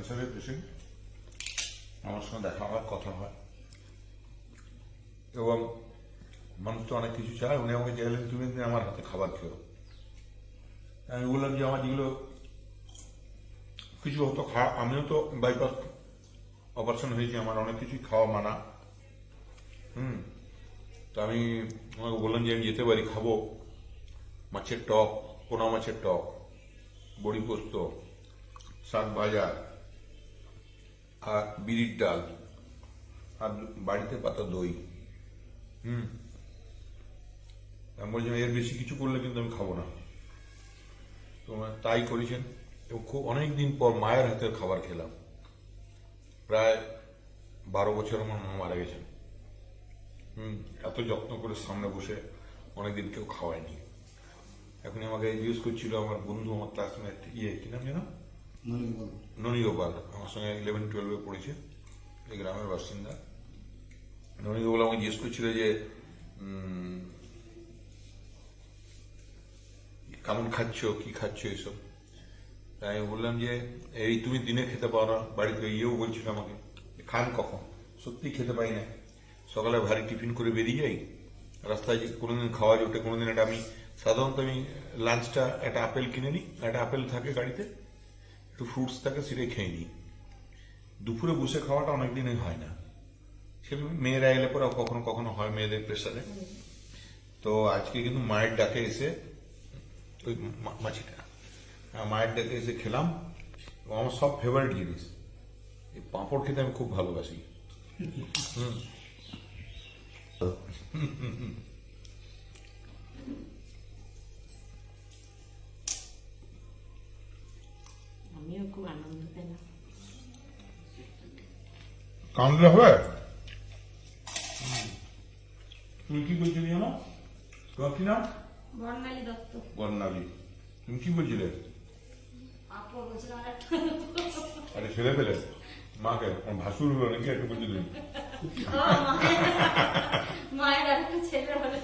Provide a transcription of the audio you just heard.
ক্যান্সারের পেশেন্ট, আমার সঙ্গে দেখা হওয়ার কথা হয় এবং মানুষ তো অনেক কিছু চায়। উনি আমাকে চাইলেন তুমি একদিন আমার হাতে খাবার খেও। আমি বললাম যে আমার যেগুলো কিছু হতো খাওয়া, আমিও তো বাইপাস অপারেশন হয়েছে, আমার অনেক কিছুই খাওয়া মানা। তো আমি আমাকে বললাম যে আমি যেতে পারি, খাবো মাছের টক, পোনা মাছের টক, বড়ি পোস্ত, শাক ভাজা আর বিরির ডাল আর বাড়িতে পাতা দই। আমি বলছিলাম এর বেশি কিছু করলে কিন্তু আমি খাবো না। তো তাই করেছেন এবং খুব অনেকদিন পর মায়ের হাতের খাবার খেলাম। প্রায় 12 বছর আমার মা মারা গেছেন। এত যত্ন করে সামনে বসে অনেকদিন কেউ খাওয়ায়নি। এখন আমাকে জিজ্ঞেস করছিল আমার বন্ধু, আমার ক্লাসমেট, কি নাম যেন, ননী গোপাল, আমার সঙ্গে 11-12 পড়েছে, এই গ্রামের বাসিন্দা। ননী গোপাল আমাকে জিজ্ঞেস করছিল যে কেমন খাচ্ছ, কি খাচ্ছ এইসব। তাই আমি বললাম যে এই তুমি দিনে খেতে পারো না, বাড়িতে ইয়েও বলছিল আমাকে খান কখন, সত্যি খেতে পাই না। সকালে ভারী টিফিন করে বেরিয়ে যাই, রাস্তায় কোনোদিন খাওয়া জোটে, কোনোদিন একটা আমি সাধারণত আমি লাঞ্চটা একটা আপেল কিনে নিই, একটা আপেল থাকে গাড়িতে, একটু ফ্রুটস থাকে, সেটাই খেয়ে নিই। দুপুরে বসে খাওয়াটা অনেকদিনই হয় না, সে মেয়েরা এলে পরে কখনো কখনো হয় মেয়েদের প্রেশারে। তো আজকে কিন্তু মায়ের ডাকে এসে ওই মাছিটা মায়ের ডাকে এসে খেলাম। আমার সব ফেভারিট জিনিস, এই পাঁপড় খেতে আমি খুব ভালোবাসি। আমিও খুব আনন্দ পেলাম। কাঁদলে হবে? তুমি কি বলছিলে জানো? তোমার কি নাম? বর্ণালী দত্ত। বর্ণালী, তুমি কি বলছিলে? আপু বলছিলাম আরে ছেলে পেলে মাকে ভাসুর হলো নাকি একটু বলছিলেন? মায়ের আর একটা ছেলে হলো।